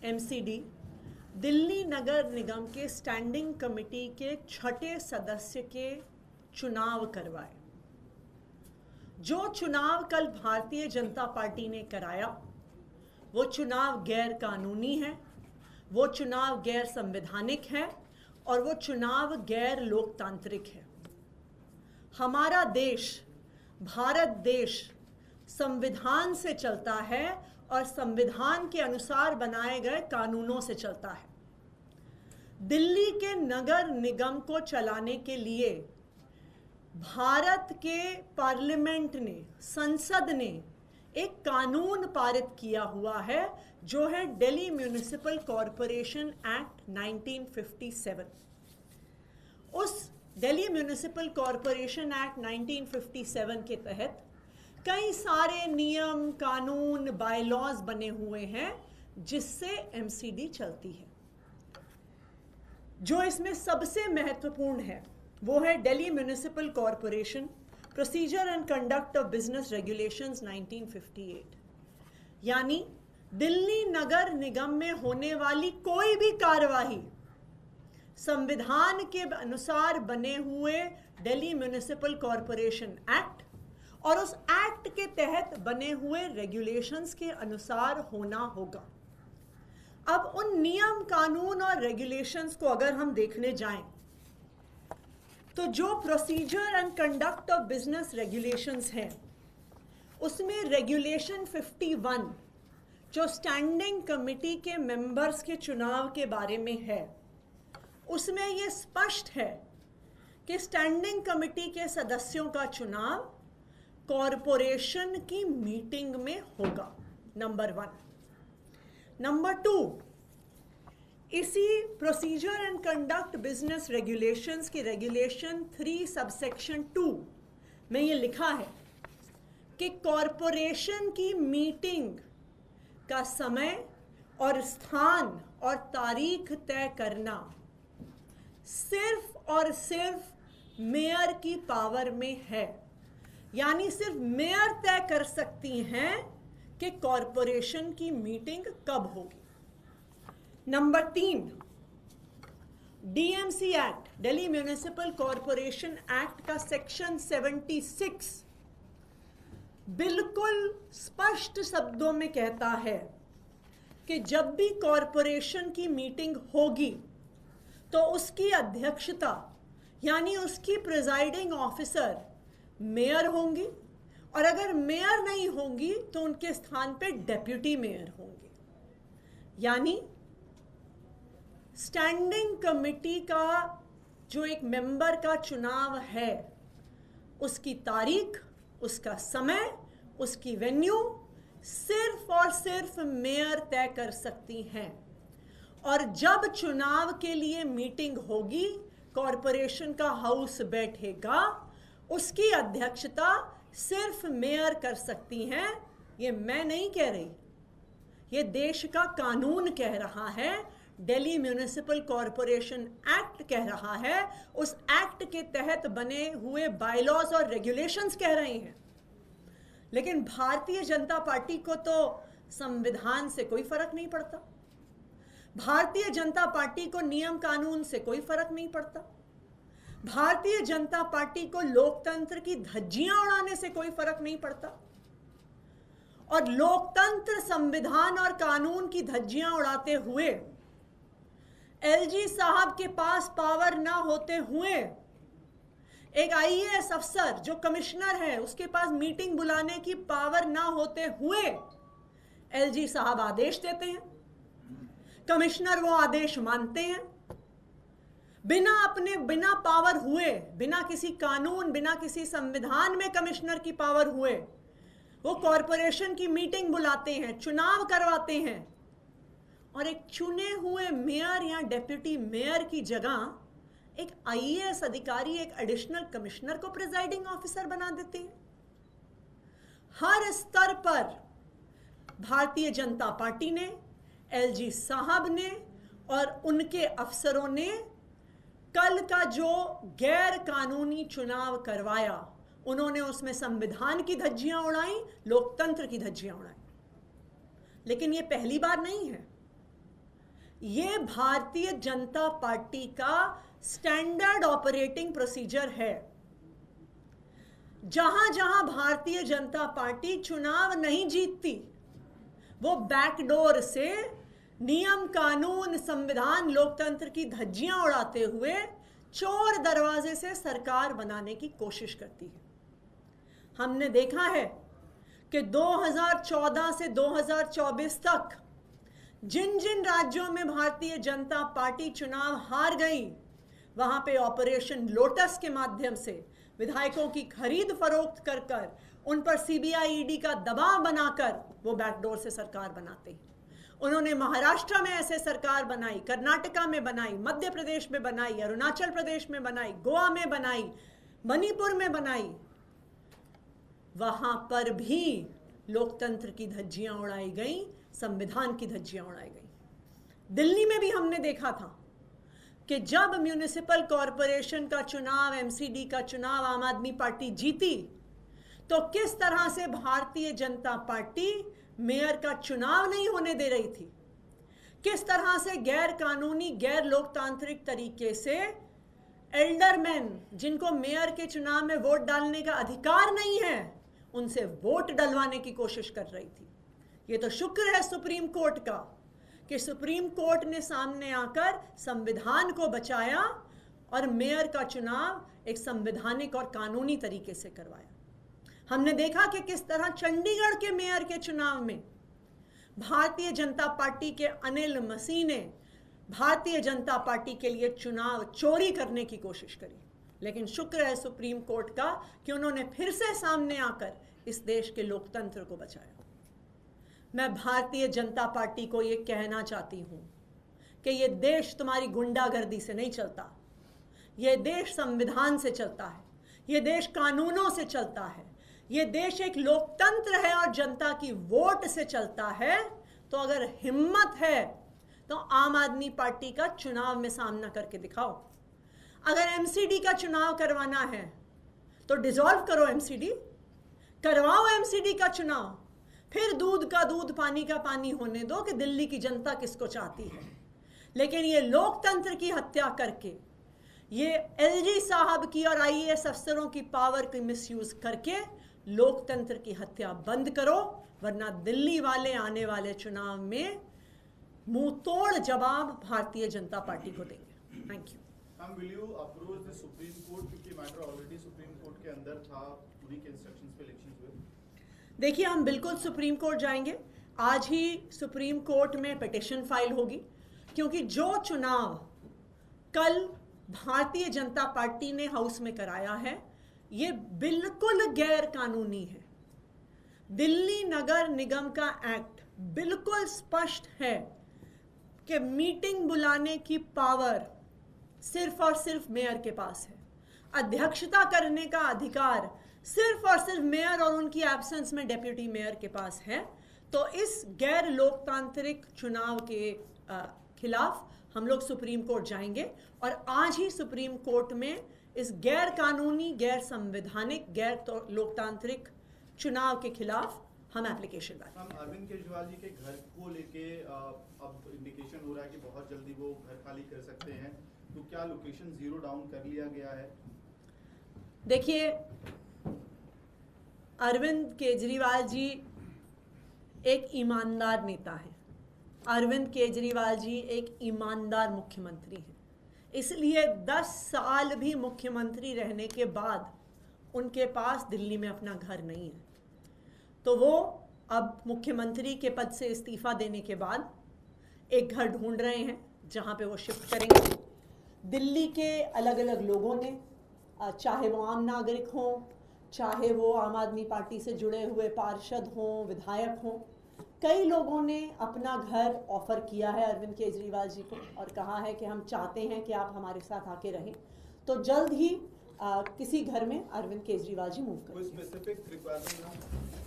MCD Delhi नगर निगम के standing committee के 6ठे सदस्य के चुनाव करवाए। जो चुनाव कल भारतीय जनता पार्टी ने कराया वो चुनाव गैर कानूनी है, वो चुनाव गैर संवैधानिक है और वो चुनाव गैर लोकतांत्रिक है। हमारा देश, भारत देश संविधान से चलता है और संविधान के अनुसार बनाए गए कानूनों से चलता है। दिल्ली के नगर निगम को चलाने के लिए भारत के पार्लियामेंट ने, संसद ने एक कानून पारित किया हुआ है जो है दिल्ली म्युनिसिपल कॉरपोरेशन एक्ट 1957। उस दिल्ली म्युनिसिपल कॉरपोरेशन एक्ट 1957 के तहत कई सारे नियम, कानून, बायलॉज बने हुए हैं जिससे एमसीडी चलती है। जो इसमें सबसे महत्वपूर्ण है वो है Delhi municipal corporation procedure and conduct of business regulations 1958। यानी दिल्ली नगर निगम में होने वाली कोई भी कार्यवाही संविधान के अनुसार बने हुए दिल्ली म्युनिसिपल कॉरपोरेशन एक्ट और उस एक्ट के तहत बने हुए रेगुलेशंस के अनुसार होना होगा। अब उन नियम, कानून और रेगुलेशंस को अगर हम देखने जाएं तो जो procedure and conduct of business regulations हैं उसमें रेगुलेशन 51 जो स्टैंडिंग कमेटी के मेंबर्स के चुनाव के बारे में है, उसमें यह स्पष्ट है कि स्टैंडिंग कमेटी के सदस्यों का चुनाव कॉरपोरेशन की मीटिंग में होगा, नंबर 1। नंबर 2, इसी procedure and conduct business regulations की रेगुलेशन 3 सबसेक्शन 2 में ये लिखा है कि कॉरपोरेशन की मीटिंग का समय और स्थान और तारीख तय करना सिर्फ और सिर्फ मेयर की पावर में है। यानी सिर्फ मेयर तय कर सकती हैं कि कॉरपोरेशन की मीटिंग कब होगी। Number 3, DMC act, Delhi municipal corporation act का सेक्शन 76 बिल्कुल स्पष्ट शब्दों में कहता है कि जब भी कॉरपोरेशन की मीटिंग होगी तो उसकी अध्यक्षता यानी उसकी प्रिजाइडिंग ऑफिसर मेयर होंगी और अगर मेयर नहीं होंगी तो उनके स्थान पे डेप्यूटी मेयर होंगे। यानी स्टैंडिंग कमेटी का जो एक मेंबर का चुनाव है उसकी तारीख, उसका समय, उसकी वेन्यू सिर्फ और सिर्फ मेयर तय कर सकती हैं। और जब चुनाव के लिए मीटिंग होगी, कॉरपोरेशन का हाउस बैठेगा, उसकी अध्यक्षता सिर्फ मेयर कर सकती हैं। ये मैं नहीं कह रही, ये देश का कानून कह रहा है, दिल्ली म्युनिसिपल कॉरपोरेशन एक्ट कह रहा है, उस एक्ट के तहत बने हुए बायलॉज और रेगुलेशंस कह रहे हैं। लेकिन भारतीय जनता पार्टी को तो संविधान से कोई फर्क नहीं पड़ता, भारतीय जनता पार्टी को नियम कानून से कोई फर्क नहीं पड़ता, भारतीय जनता पार्टी को लोकतंत्र की धज्जियां उड़ाने से कोई फर्क नहीं पड़ता। और लोकतंत्र, संविधान और कानून की धज्जियां उड़ाते हुए एलजी साहब के पास पावर ना होते हुए एक आईएएस अफसर जो कमिश्नर है उसके पास मीटिंग बुलाने की पावर ना होते हुए एलजी साहब आदेश देते हैं, कमिश्नर वो आदेश मानते हैं, बिना पावर हुए, बिना किसी कानून, बिना किसी संविधान में कमिश्नर की पावर हुए वो कॉरपोरेशन की मीटिंग बुलाते हैं, चुनाव करवाते हैं और एक चुने हुए मेयर या डेप्यूटी मेयर की जगह एक आईएएस अधिकारी, एक एडिशनल कमिश्नर को प्रिजाइडिंग ऑफिसर बना देते हैं। हर स्तर पर भारतीय जनता पार्टी ने, एलजी साहब ने और उनके अफसरों ने कल का जो गैर कानूनी चुनाव करवाया, उन्होंने उसमें संविधान की धज्जियां उड़ाई, लोकतंत्र की धज्जियां उड़ाई। लेकिन ये पहली बार नहीं है, ये भारतीय जनता पार्टी का स्टैंडर्ड ऑपरेटिंग प्रोसीजर है। जहां जहां भारतीय जनता पार्टी चुनाव नहीं जीतती, वो बैकडोर से नियम कानून संविधान लोकतंत्र की धज्जियां उड़ाते हुए चोर दरवाजे से सरकार बनाने की कोशिश करती है। हमने देखा है कि 2014 से 2024 तक जिन जिन राज्यों में भारतीय जनता पार्टी चुनाव हार गई, वहां पे ऑपरेशन लोटस के माध्यम से विधायकों की खरीद फरोख्त कर कर उन पर सीबीआई ईडी का दबाव बनाकर वो बैकडोर से सरकार बनाते हैं। उन्होंने महाराष्ट्र में ऐसे सरकार बनाई, कर्नाटका में बनाई, मध्य प्रदेश में बनाई, अरुणाचल प्रदेश में बनाई, गोवा में बनाई, मणिपुर में बनाई। वहां पर भी लोकतंत्र की धज्जियां उड़ाई गई, संविधान की धज्जियां उड़ाई गई। दिल्ली में भी हमने देखा था कि जब म्यूनिसिपल कॉरपोरेशन का चुनाव, एमसीडी का चुनाव आम आदमी पार्टी जीती, तो किस तरह से भारतीय जनता पार्टी मेयर का चुनाव नहीं होने दे रही थी, किस तरह से गैर कानूनी, गैर लोकतांत्रिक तरीके से एल्डरमैन, जिनको मेयर के चुनाव में वोट डालने का अधिकार नहीं है, उनसे वोट डलवाने की कोशिश कर रही थी। ये तो शुक्र है सुप्रीम कोर्ट का कि सुप्रीम कोर्ट ने सामने आकर संविधान को बचाया और मेयर का चुनाव एक संवैधानिक और कानूनी तरीके से करवाया। हमने देखा कि किस तरह चंडीगढ़ के मेयर के चुनाव में भारतीय जनता पार्टी के अनिल मसीह ने भारतीय जनता पार्टी के लिए चुनाव चोरी करने की कोशिश करी, लेकिन शुक्र है सुप्रीम कोर्ट का कि उन्होंने फिर से सामने आकर इस देश के लोकतंत्र को बचाया। मैं भारतीय जनता पार्टी को ये कहना चाहती हूं कि ये देश तुम्हारी गुंडागर्दी से नहीं चलता, ये देश संविधान से चलता है, ये देश कानूनों से चलता है, ये देश एक लोकतंत्र है और जनता की वोट से चलता है। तो अगर हिम्मत है तो आम आदमी पार्टी का चुनाव में सामना करके दिखाओ। अगर एमसीडी का चुनाव करवाना है तो डिसॉल्व करो एमसीडी, करवाओ एमसीडी का चुनाव, फिर दूध का दूध पानी का पानी होने दो कि दिल्ली की जनता किसको चाहती है। लेकिन ये लोकतंत्र की हत्या करके, ये एलजी साहब की और आईएएस अफसरों की पावर की मिसयूज करके लोकतंत्र की हत्या बंद करो, वरना दिल्ली वाले आने वाले चुनाव में मुंह तोड़ जवाब भारतीय जनता पार्टी को देंगे। Thank you. Ma'am, will you approach the Supreme Court क्योंकि मैटर ऑलरेडी सुप्रीम कोर्ट के अंदर था, उन्हीं के इंस्ट्रक्शंस पे इलेक्शंस हुए? देखिए, हम बिल्कुल सुप्रीम कोर्ट जाएंगे। आज ही सुप्रीम कोर्ट में पिटिशन फाइल होगी, क्योंकि जो चुनाव कल भारतीय जनता पार्टी ने हाउस में कराया है, ये बिल्कुल गैर कानूनी है। दिल्ली नगर निगम का एक्ट बिल्कुल स्पष्ट है कि मीटिंग बुलाने की पावर सिर्फ और सिर्फ मेयर के पास है, अध्यक्षता करने का अधिकार सिर्फ और सिर्फ मेयर और उनकी एब्सेंस में डेप्यूटी मेयर के पास है। तो इस गैर लोकतांत्रिक चुनाव के खिलाफ हम लोग सुप्रीम कोर्ट जाएंगे और आज ही सुप्रीम कोर्ट में इस गैर कानूनी, गैर संवैधानिक, गैर लोकतांत्रिक चुनाव के खिलाफ हम एप्लीकेशन डालेंगे। अरविंद केजरीवाल जी के घर को लेके अब इंडिकेशन हो रहा है कि बहुत जल्दी वो घर खाली कर सकते हैं, तो क्या लोकेशन जीरो डाउन कर लिया गया है? देखिए, अरविंद केजरीवाल जी एक ईमानदार नेता है, अरविंद केजरीवाल जी एक ईमानदार मुख्यमंत्री हैं, इसलिए 10 साल भी मुख्यमंत्री रहने के बाद उनके पास दिल्ली में अपना घर नहीं है। तो वो अब मुख्यमंत्री के पद से इस्तीफा देने के बाद एक घर ढूंढ रहे हैं जहां पे वो शिफ्ट करेंगे। दिल्ली के अलग अलग लोगों ने, चाहे वो आम नागरिक हों, चाहे वो आम आदमी पार्टी से जुड़े हुए पार्षद हों, विधायक हों, कई लोगों ने अपना घर ऑफर किया है अरविंद केजरीवाल जी को और कहा है कि हम चाहते हैं कि आप हमारे साथ आके रहें। तो जल्द ही किसी घर में अरविंद केजरीवाल जी मूव करेंगे। कोई स्पेसिफिक रिक्वायरमेंट?